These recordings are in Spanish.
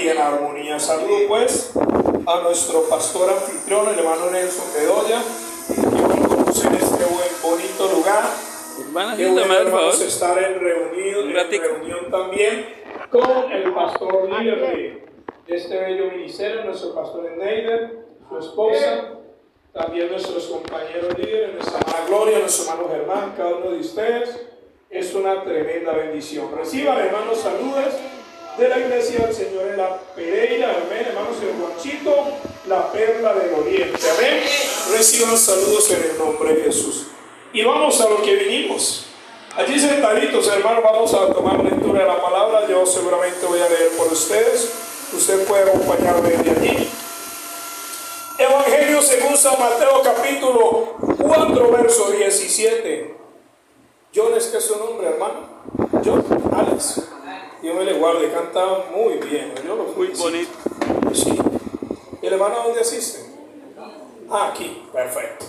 y en armonía. Saludo pues a nuestro pastor anfitrión, el hermano Nelson Bedoya, que conoce en este bonito lugar. Qué bueno, hermanos, estar en reunión también con el pastor líder de este bello ministerio, nuestro pastor Neider, su esposa, también nuestros compañeros líderes, nuestra hermana Gloria, nuestro hermano Germán, cada uno de ustedes. Es una tremenda bendición. Reciban, hermanos, saludos de la Iglesia del Señor en la Pereira, amén, hermanos, el Guachito, la perla del oriente, amén. Reciban saludos en el nombre de Jesús. Y vamos a lo que vinimos. Allí sentaditos, hermanos, vamos a tomar lectura de la palabra. Yo seguramente voy a leer por ustedes. Usted puede acompañarme de allí. Evangelio según San Mateo, capítulo 4, verso 17. John, ¿es que es su nombre, hermano? John, Alex. Dios me le guarde, canta muy bien. Yo lo fui bonito. Sí. ¿Y el hermano dónde asiste? Aquí, perfecto.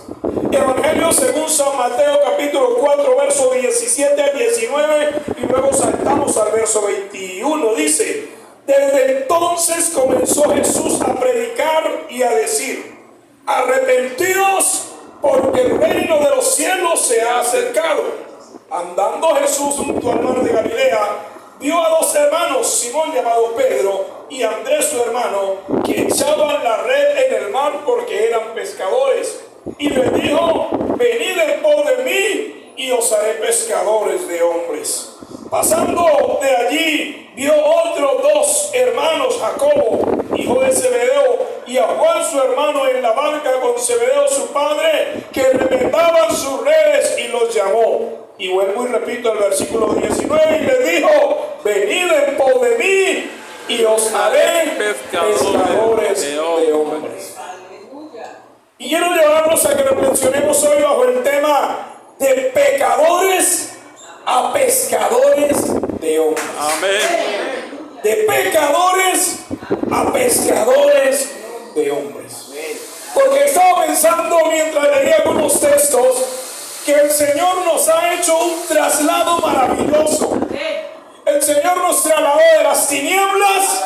Evangelio según San Mateo, capítulo 4, verso 17 al 19, y luego saltamos al verso 21. Dice: desde entonces comenzó Jesús a predicar y a decir: arrepentidos, porque el reino de los cielos se ha acercado. Andando Jesús junto al mar de Galilea, vio a dos hermanos, Simón llamado Pedro y Andrés su hermano, que echaban la red en el mar porque eran pescadores. Y les dijo: venid en pos de mí y os haré pescadores de hombres. Pasando de allí, vio otros dos hermanos, Jacobo, hijo de Zebedeo, y a Juan su hermano en la barca con Zebedeo su padre, que remendaban sus redes, y los llamó. Y vuelvo y repito el versículo 19, y les dijo: venid en pos de mí y os haré pescadores de hombres. Y quiero llevarnos a que reflexionemos hoy bajo el tema de pecadores a pescadores de hombres. Amén. De pecadores a pescadores de hombres. Porque estaba pensando mientras leía algunos textos que el Señor nos ha hecho un traslado maravilloso. El Señor nos trasladó de las tinieblas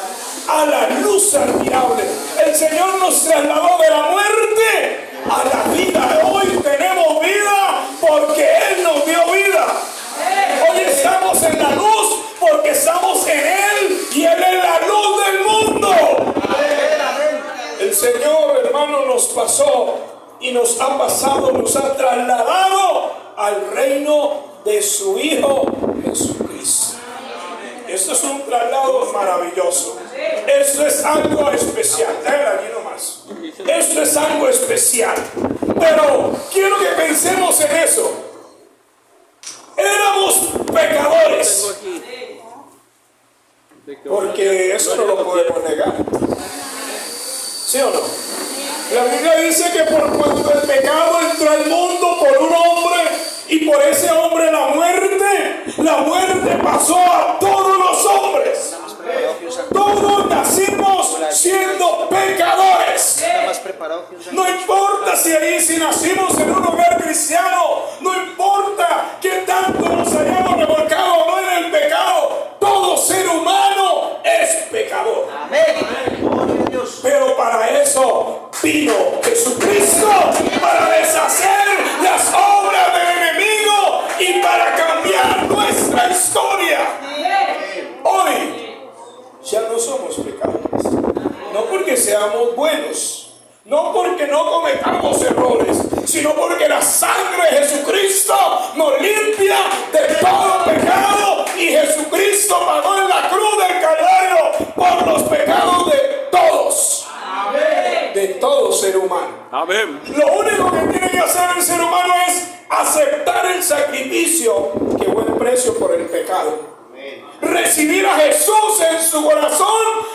a la luz admirable. El Señor nos trasladó de la muerte a la vida. Hoy tenemos vida porque Él nos dio vida. Hoy estamos en la luz porque estamos en Él y Él es la luz del mundo. El Señor, hermano, nos pasó y nos ha pasado, nos ha trasladado al reino de su Hijo Jesucristo. Esto es un traslado maravilloso. Esto es algo especial. Allí nomás. Esto es algo especial. Pero quiero que pensemos en eso. Éramos pecadores. Porque eso no lo podemos negar. ¿Sí o no? La Biblia dice que por cuanto el pecado entró al mundo por un hombre, y por ese hombre la muerte pasó a todos los hombres. Todos nacimos siendo pecadores. No importa si nacimos en un hogar cristiano, no importa que tanto nos hayamos revolcado o no en el pecado, todo ser humano es pecador. Pero para eso vino Jesucristo, para deshacer las obras del enemigo y para cambiar nuestra historia. Hoy ya no somos pecadores, no porque seamos buenos, no porque no cometamos errores, sino porque la sangre de Jesucristo nos limpia de todo pecado, y Jesucristo pagó en la cruz del Calvario por los pecados de todos. Amén. De todo ser humano. Amén. Lo único que tiene que hacer el ser humano es aceptar el sacrificio que fue el precio por el pecado. Recibir a Jesús en su corazón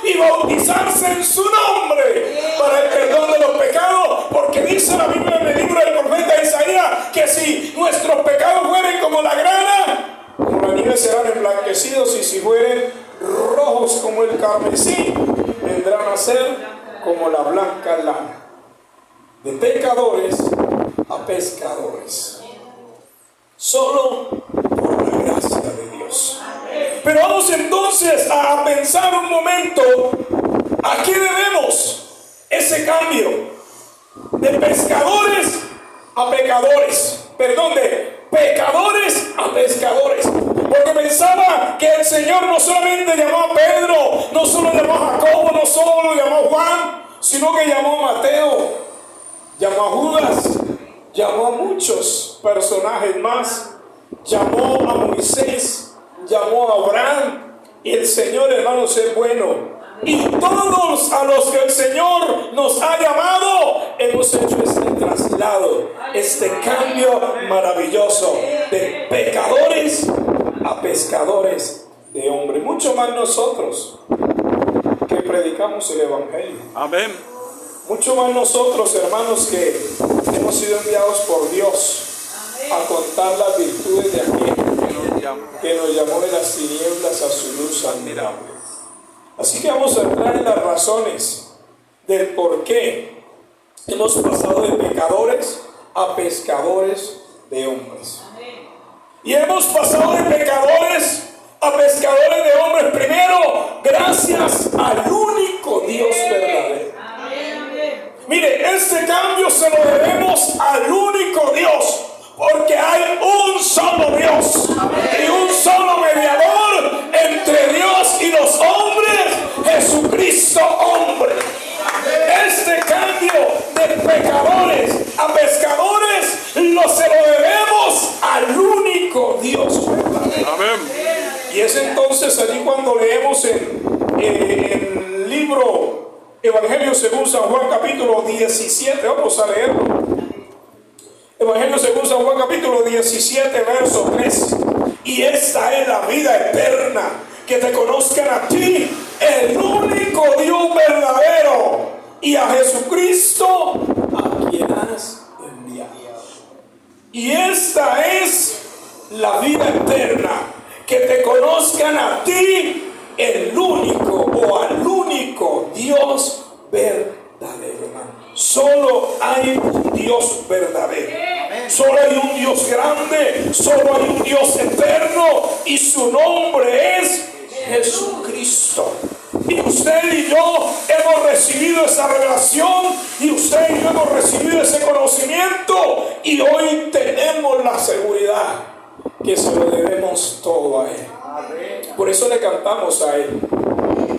y bautizarse en su nombre para el perdón de los pecados, porque dice la Biblia en el libro del profeta Isaías que si nuestros pecados fueren como la grana, como la nieve serán emblanquecidos, y si fueren rojos como el carmesí, vendrán a ser como la blanca lana. De pecadores a pescadores, solo por la gracia de Dios. Pero vamos entonces a pensar un momento Aquí debemos ese cambio de pescadores a pecadores. Perdón, de pecadores a pescadores. Porque pensaba que el Señor no solamente llamó a Pedro, no solo llamó a Jacobo, no solo llamó a Juan, sino que llamó a Mateo, llamó a Judas, llamó a muchos personajes más, llamó a Moisés, llamó a Abraham. Y el Señor, hermanos, es bueno. Y todos a los que el Señor nos ha llamado, hemos hecho este traslado, este cambio maravilloso de pecadores a pescadores de hombres. Mucho más nosotros que predicamos el Evangelio. Amén. Mucho más nosotros, hermanos, que hemos sido enviados por Dios a contar las virtudes de aquel que nos llamó de las tinieblas a su luz admirable. Así que vamos a entrar en las razones del por qué hemos pasado de pecadores a pescadores de hombres. Y hemos pasado de pecadores a pescadores de hombres primero gracias al único Dios verdadero. Mire, este cambio se lo debemos al único Dios, porque hay un solo Dios y un solo mediador entre Dios y los hombres, Jesucristo hombre. Este cambio de pecadores a pescadores se lo debemos al único Dios verdadero. Amén. Y es entonces allí cuando leemos en el libro Evangelio según San Juan capítulo 17, vamos a leerlo. Evangelio según San Juan capítulo 17, verso 3. Y esta es la vida eterna, que te conozcan a ti, el único Dios verdadero, y a Jesucristo, a quien has enviado. Y esta es la vida eterna, que te conozcan a ti, el único o al único Dios verdadero. Solo hay un Dios verdadero. Solo hay un Dios grande, solo hay un Dios eterno, y su nombre es Jesucristo. Y usted y yo hemos recibido esa revelación, y usted y yo hemos recibido ese conocimiento, y hoy tenemos la seguridad que se lo debemos todo a Él. Por eso le cantamos a Él,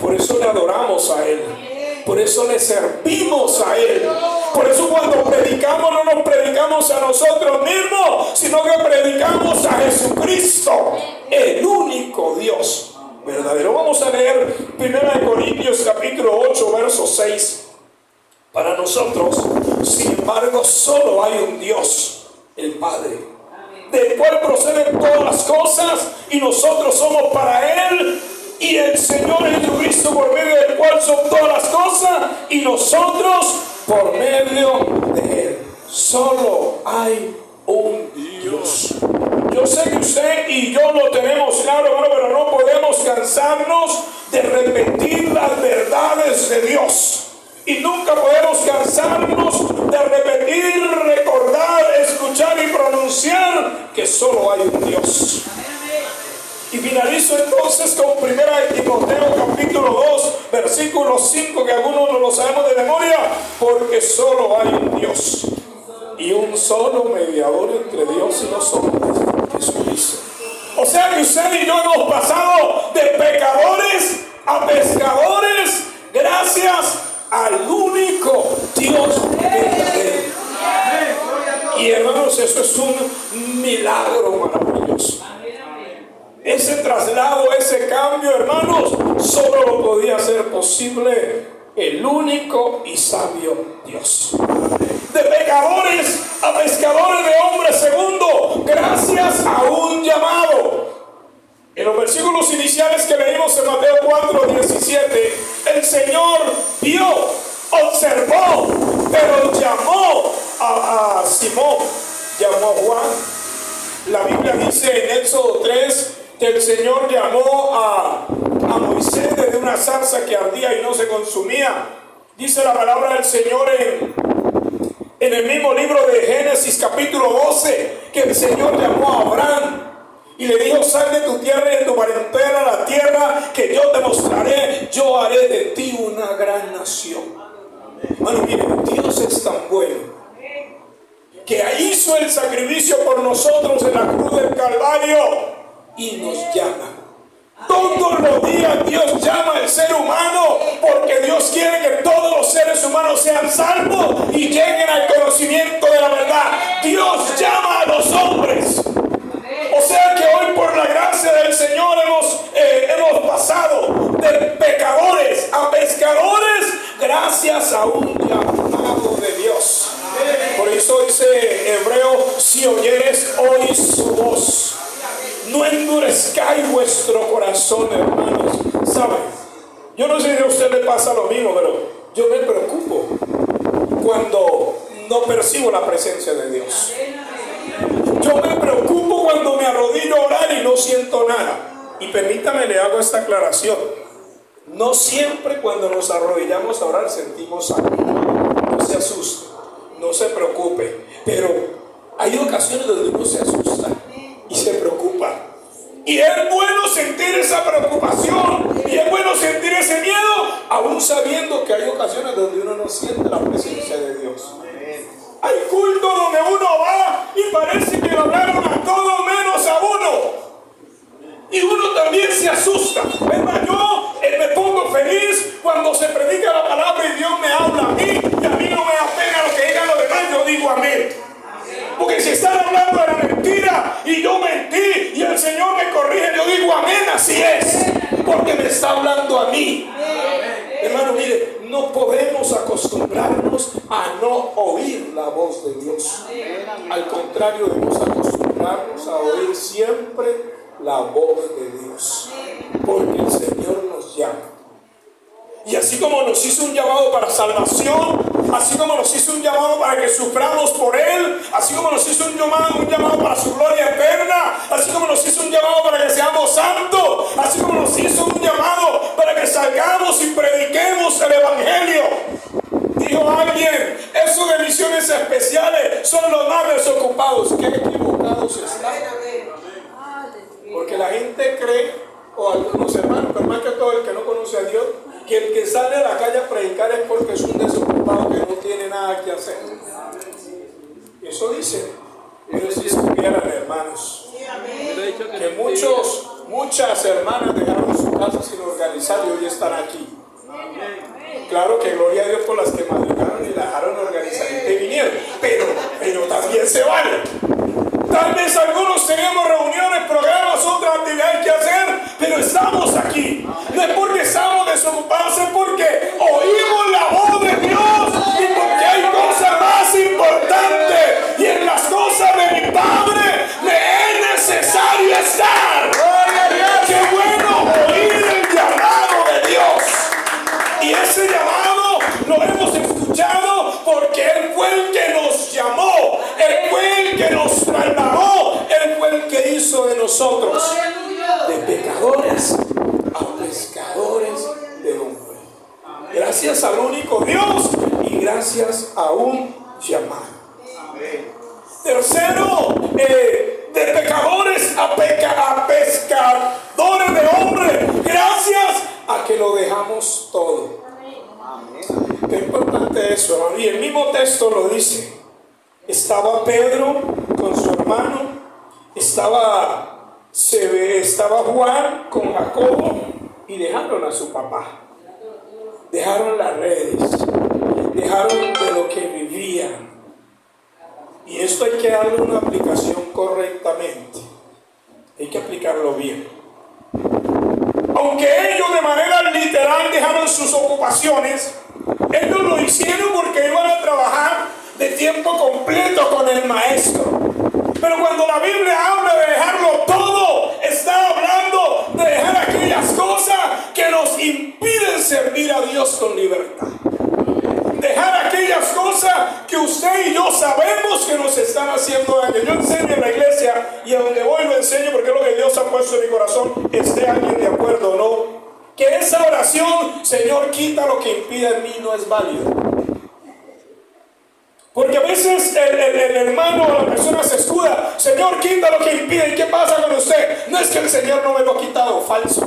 por eso le adoramos a Él, por eso le servimos a Él. Por eso cuando predicamos no nos predicamos a nosotros mismos, sino que predicamos a Jesucristo, el único Dios verdadero. Vamos a leer 1 Corintios capítulo 8, verso 6. Para nosotros, sin embargo, solo hay un Dios, el Padre, del cual proceden todas las cosas, y nosotros somos para Él, y el Señor Jesucristo, por medio del cual son todas las cosas, y nosotros por medio de Él. Solo hay un Dios. Yo sé que usted y yo lo tenemos claro, hermano, pero no podemos cansarnos de repetir las verdades de Dios. Y nunca podemos cansarnos de repetir, recordar, escuchar y pronunciar que solo hay un Dios. Y finalizo entonces con 1 Timoteo capítulo 2, versículo 5, que algunos no lo sabemos de memoria, porque solo hay un Dios y un solo mediador entre Dios y los hombres, Jesucristo. O sea que usted y yo hemos pasado de pecadores a pescadores gracias al único Dios verdadero. Y hermanos, eso es un milagro maravilloso. Ese traslado, ese cambio, hermanos, solo lo podía hacer posible el único y sabio Dios. De pecadores a pescadores de hombres, segundo, gracias a un llamado. En los versículos iniciales que leímos en Mateo 4, 17, el Señor vio, observó, pero llamó a Simón, llamó a Juan. La Biblia dice en Éxodo 3 que el Señor llamó a Moisés desde una zarza que ardía y no se consumía. Dice la palabra del Señor en el mismo libro de Génesis capítulo 12 que el Señor llamó a Abraham y le dijo: sal de tu tierra y de tu parentela a la tierra que yo te mostraré, yo haré de ti una gran nación. Hermano, miren, Dios es tan bueno que hizo el sacrificio por nosotros en la cruz del Calvario y nos llama. Todos los días Dios llama al ser humano porque Dios quiere que todos los seres humanos sean salvos y lleguen al conocimiento de la verdad. Dios llama a los hombres. O sea que hoy por la gracia del Señor hemos pasado de pecadores a pescadores gracias a un llamado de Dios. Por eso dice Hebreo: si oyeres hoy su voz, no endurezcáis vuestro corazón, hermanos. ¿Saben? Yo no sé si a usted le pasa lo mismo, pero yo me preocupo cuando no percibo la presencia de Dios. Yo me preocupo cuando me arrodillo a orar y no siento nada. Y permítame, le hago esta aclaración. No siempre cuando nos arrodillamos a orar sentimos algo. No se asuste, no se preocupe. Pero hay ocasiones donde uno se asusta y se preocupa. Y es bueno sentir esa preocupación y es bueno sentir ese miedo, aún sabiendo que hay ocasiones donde uno no siente la presencia de Dios. Hay cultos donde uno va y parece que lo hablaron a todo menos a uno. Y uno también se asusta. Es más, yo me pongo feliz cuando se predica la palabra y Dios me habla a mí. Y a mí no me da pena lo que digan los demás, yo digo amén. Porque si están hablando de la mentira y yo mentí y el Señor me corrige, yo digo amén, así es. Porque me está hablando a mí. Hermano, mire, no podemos acostumbrarnos a no oír la voz de Dios. Al contrario, debemos acostumbrarnos a oír siempre la voz de Dios. Porque el Señor nos llama. Y así como nos hizo un llamado para salvación, así como nos hizo un llamado para que suframos por Él, así como nos hizo un llamado para su gloria eterna, así como nos hizo un llamado para que seamos santos, así como nos hizo un llamado para que salgamos y prediquemos el Evangelio. Dijo alguien, eso de misiones especiales son los más desocupados. Qué equivocados están. Porque la gente cree, o algunos hermanos, pero más que todo el que no conoce a Dios, que el que sale a la calle a predicar es porque es un desocupado que no tiene nada que hacer. Eso dice. Pero si supieran, hermanos, que muchas hermanas dejaron su casa sin organizar y hoy están aquí. Claro que gloria a Dios por las que madrugaron y la dejaron organizar y te vinieron, pero también se vale. Tal vez algunos tenemos reuniones, programas, otras actividades que hacer, pero estamos aquí. No es porque estamos desocupados, es porque oímos la voz de Dios y porque hay cosas más importantes. Y en las cosas de mi Padre me es necesario estar. ¡Qué bueno oír el llamado de Dios! Y ese llamado lo hemos escuchado porque Él fue el que nos llamó, Él fue el que nos trasladó, Él fue el que hizo de nosotros de pecadores a pescadores de hombres. Gracias al único Dios y gracias a un llamado. Tercero, de pecadores a pescadores de hombres, gracias a que lo dejamos todo. Qué importante eso, hermano. Y el mismo texto lo dice. Estaba Pedro con su hermano, estaba Juan con Jacobo y dejaron a su papá. Dejaron las redes, dejaron de lo que vivían. Y esto hay que darle una aplicación correctamente. Hay que aplicarlo bien. Aunque ellos de manera literal dejaron sus ocupaciones, ellos lo hicieron porque iban a trabajar de tiempo completo con el maestro. Pero cuando la Biblia habla de dejarlo todo, está hablando de dejar aquellas cosas que nos impiden servir a Dios con libertad. Dejar aquellas cosas que usted y yo sabemos que nos están haciendo daño. Yo enseño en la iglesia y a donde voy lo enseño porque es lo que Dios ha puesto en mi corazón. ¿Esté alguien de acuerdo o no? Que esa oración, Señor, quita lo que impide en mí, no es válido. Porque a veces el hermano o la persona se escuda, Señor, quita lo que impide. ¿Y qué pasa con usted? No es que el Señor no me lo ha quitado, falso.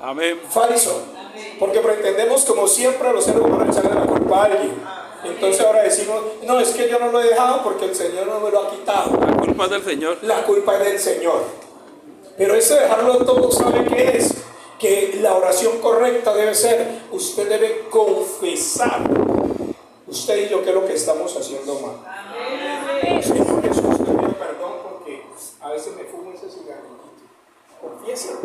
Amén. Falso. Porque pretendemos, como siempre, los seres humanos echarle la culpa a alguien. Entonces ahora decimos, no, es que yo no lo he dejado porque el Señor no me lo ha quitado. La culpa es del Señor. La culpa es del Señor. Pero ese dejarlo todo, ¿sabe qué es? Que la oración correcta debe ser, usted debe confesar, usted y yo, qué es lo que estamos haciendo mal. Señor Jesús, te pido perdón porque a veces me fumo ese cigarrillo. Confiéselo.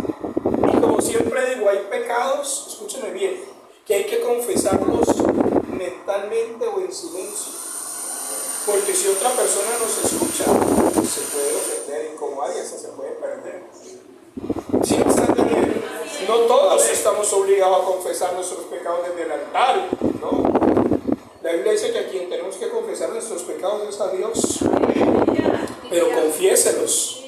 Y como siempre digo, hay pecados, escúcheme bien, que hay que confesarlos mentalmente o en silencio. Porque si otra persona nos escucha, se puede ofender, incomodar y hasta se puede perder. ¿Sí me están entendiendo? No todos estamos obligados a confesar nuestros pecados desde el altar, ¿no? La Biblia dice que a quien tenemos que confesar nuestros pecados es a Dios. Pero confiéselos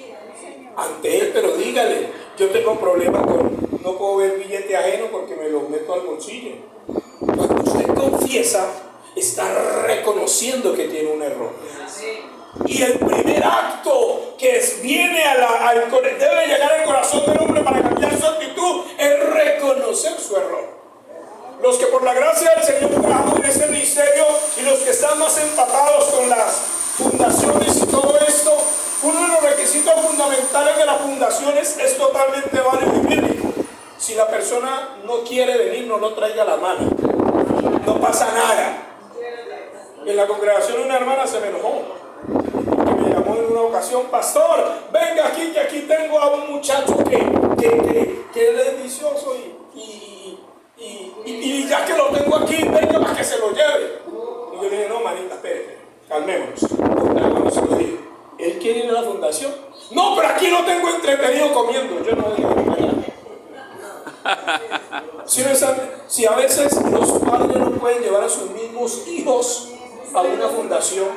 ante Él, pero dígale, yo tengo problema con, no puedo ver billete ajeno porque me lo meto al bolsillo. Cuando usted confiesa, está reconociendo que tiene un error. Y el primer acto que viene debe llegar al corazón del hombre para cambiar su actitud es reconocer su error. Los que por la gracia del Señor trabajamos en este ministerio y los que están más empapados con las fundaciones y todo esto, uno de los requisitos fundamentales de las fundaciones es totalmente válido y bíblico. Si la persona no quiere venir, no lo traiga a la mano. No pasa nada. En la congregación una hermana se me enojó. Me llamó en una ocasión, pastor, venga aquí, que aquí tengo a un muchacho que es vicioso y ya que lo tengo aquí, venga para que se lo lleve. Y yo le dije, no, manita, espérate, calmémonos. Cuando se lo dije, ¿él quiere ir a la fundación? No, pero aquí lo tengo entretenido comiendo. Yo no digo nada. Si a veces los padres no pueden llevar a sus mismos hijos a una fundación,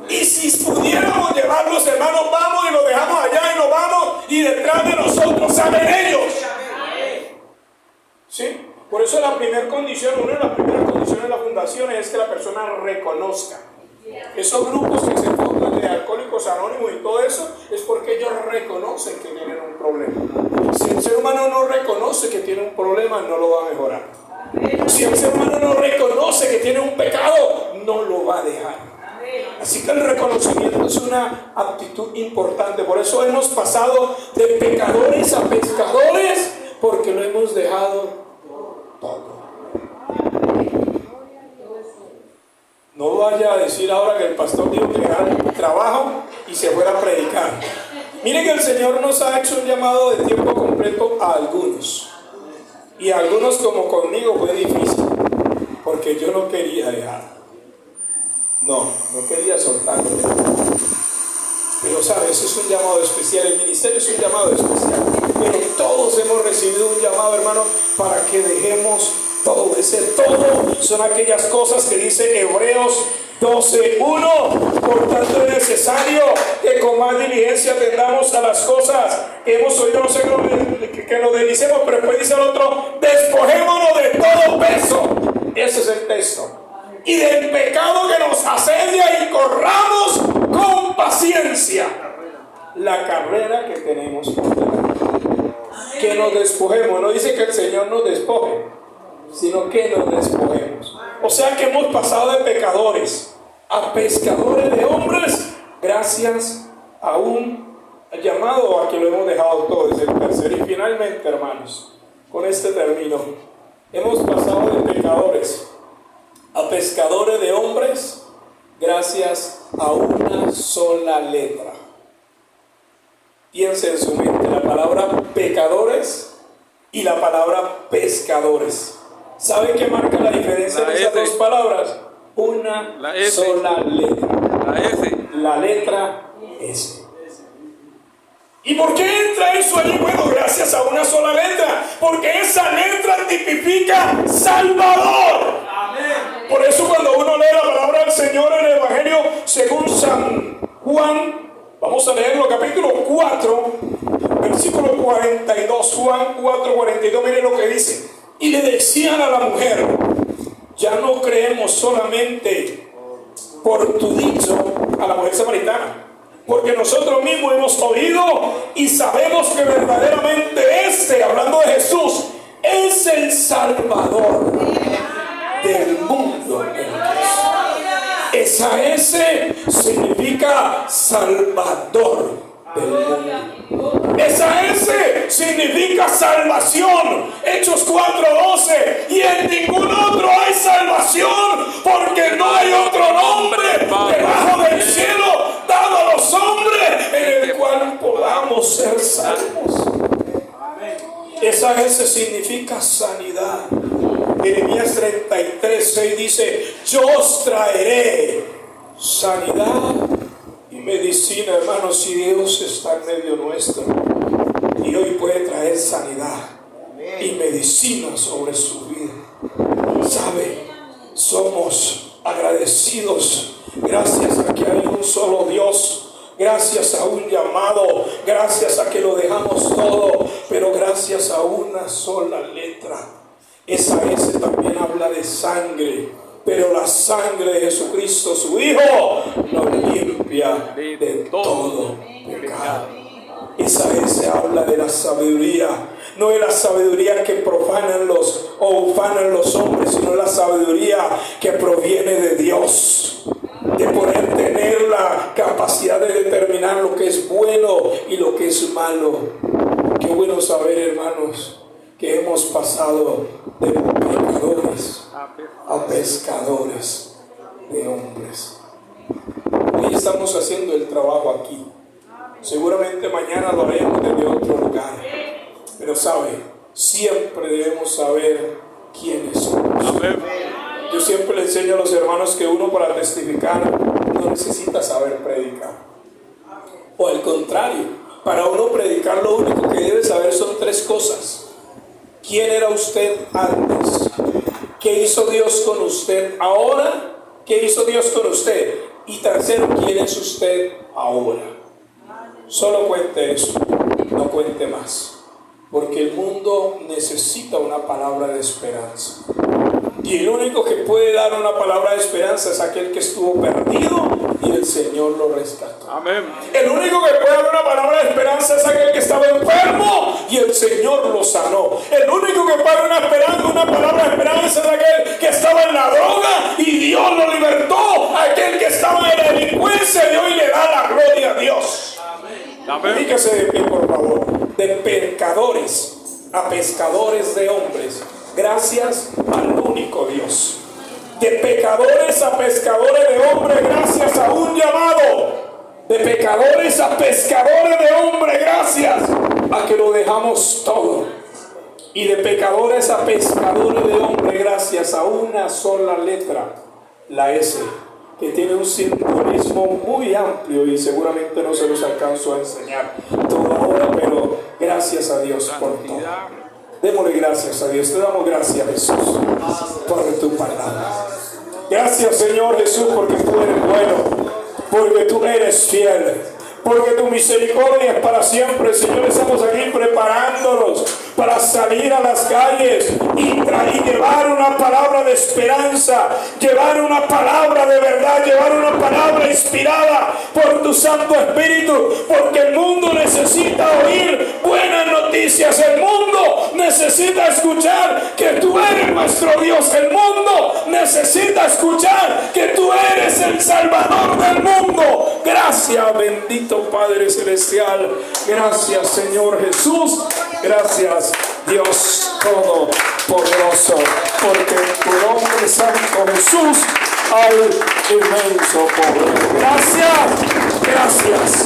y si pudiéramos llevarlos, hermanos, vamos y los dejamos allá y nos vamos y detrás de nosotros salen ellos. ¿Sí? Por eso la primera condición, una de las primeras condiciones de la fundación es que la persona reconozca. Esos grupos que se forman de alcohólicos anónimos y todo eso es porque ellos reconocen que tienen un problema. Si el ser humano no reconoce que tiene un problema, no lo va a mejorar. Si el ser humano no reconoce que tiene un pecado, no lo va a dejar. Así que el reconocimiento es una actitud importante. Por eso hemos pasado de pecadores a pescadores, porque lo hemos dejado todo. No vaya a decir ahora que el pastor dijo que era el trabajo y se fuera a predicar. Miren que el Señor nos ha hecho un llamado de tiempo completo a algunos. Y a algunos, como conmigo, fue difícil, porque yo no quería dejar. No quería soltarlo. Pero sabes, es un llamado especial, el ministerio es un llamado especial. Pero todos hemos recibido un llamado, hermano, para que dejemos todo. Ese todo son aquellas cosas que dice Hebreos 12:1. Por tanto es necesario que con más diligencia atendamos a las cosas que hemos oído, no sé que nos deslicemos, pero después dice el otro, despojémonos de todo peso. Ese es el texto. Y del pecado que nos asedia y corramos con paciencia la carrera que tenemos por delante. Que nos despojemos, no dice que el Señor nos despoje, sino que nos despojemos. O sea que hemos pasado de pecadores a pescadores de hombres, gracias a un llamado a que lo hemos dejado todo. Es el tercero. Y finalmente, hermanos, con este término, hemos pasado de pecadores a pescadores de hombres gracias a una sola letra. Piense en su mente la palabra pecadores y la palabra pescadores. ¿Sabe qué marca la diferencia de esas dos palabras? Una sola letra. La S. La letra S. ¿Y por qué entra eso allí? Bueno, gracias a una sola letra. Porque esa letra tipifica Salvador. Amén. Por eso cuando uno lee la palabra del Señor en el Evangelio según San Juan, vamos a leerlo, capítulo 4, versículo 42. Juan 4:42, miren lo que dice. Y le decían a la mujer, ya no creemos solamente por tu dicho, a la mujer samaritana, porque nosotros mismos hemos oído y sabemos que verdaderamente hablando de Jesús, es el Salvador del mundo en Cristo. Esa S significa Salvador del mundo. Esa S significa salvación. Hechos 4:12. Y en ningún otro hay salvación, porque no hay otro nombre debajo del cielo dado a los hombres en el cual podamos ser salvos. Esa S significa sanidad. Jeremías 33:6 dice: yo os traeré sanidad y medicina. Hermanos, si Dios está en medio nuestro y hoy puede traer sanidad y medicina sobre su vida, ¿sabe? Somos agradecidos gracias a que hay un solo Dios. Gracias a un llamado, gracias a que lo dejamos todo, pero gracias a una sola letra. Esa S también habla de sangre, pero la sangre de Jesucristo, su Hijo, nos limpia de todo pecado. Esa S habla de la sabiduría, no de la sabiduría que profanan o ufanan los hombres, sino la sabiduría que proviene de Dios. De poder tener la capacidad de determinar lo que es bueno y lo que es malo. Qué bueno saber, hermanos, que hemos pasado de pecadores a pescadores de hombres. Hoy estamos haciendo el trabajo aquí. Seguramente mañana lo haremos desde otro lugar. Pero sabe, siempre debemos saber quiénes somos. Yo siempre le enseño a los hermanos que uno, para testificar, no necesita saber predicar. O al contrario, para uno predicar, lo único que debe saber son tres cosas. ¿Quién era usted antes? ¿Qué hizo Dios con usted ahora? ¿Qué hizo Dios con usted? Y tercero, ¿quién es usted ahora? Solo cuente eso, no cuente más. Porque el mundo necesita una palabra de esperanza. Y el único que puede dar una palabra de esperanza es aquel que estuvo perdido y el Señor lo rescató. Amén. El único que puede dar una palabra de esperanza es aquel que estaba enfermo y el Señor lo sanó. El único que puede dar una palabra de esperanza es aquel que estaba en la droga y Dios lo libertó. Aquel que estaba en la delincuencia y hoy le da la gloria a Dios. Amén. Dígase de pie, por favor. De pecadores a pescadores de hombres, gracias al único Dios. De pecadores a pescadores de hombres, gracias a un llamado. De pecadores a pescadores de hombres, gracias a que lo dejamos todo. Y de pecadores a pescadores de hombres, gracias a una sola letra, la S, que tiene un simbolismo muy amplio y seguramente no se los alcanzo a enseñar todo ahora, pero gracias a Dios por todo. Démosle gracias a Dios. Te damos gracias, Jesús, por tu palabra. Gracias, Señor Jesús, porque tú eres bueno, porque tú eres fiel, porque tu misericordia es para siempre. Señor, estamos aquí preparándonos para salir a las calles y llevar una palabra de esperanza, llevar una palabra de verdad, llevar una palabra inspirada por tu Santo Espíritu, porque el mundo necesita oír buenas noticias. El mundo necesita escuchar que tú eres nuestro Dios. El mundo necesita escuchar que tú eres el Salvador del mundo. Gracias, bendito Padre Celestial. Gracias, Señor Jesús. Gracias, Dios Todopoderoso, porque en tu nombre santo, Jesús, hay inmenso poder. Gracias,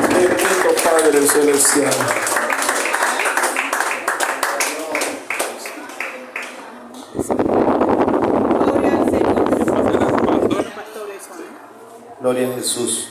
bendito Padre Celestial. Gloria a Jesús.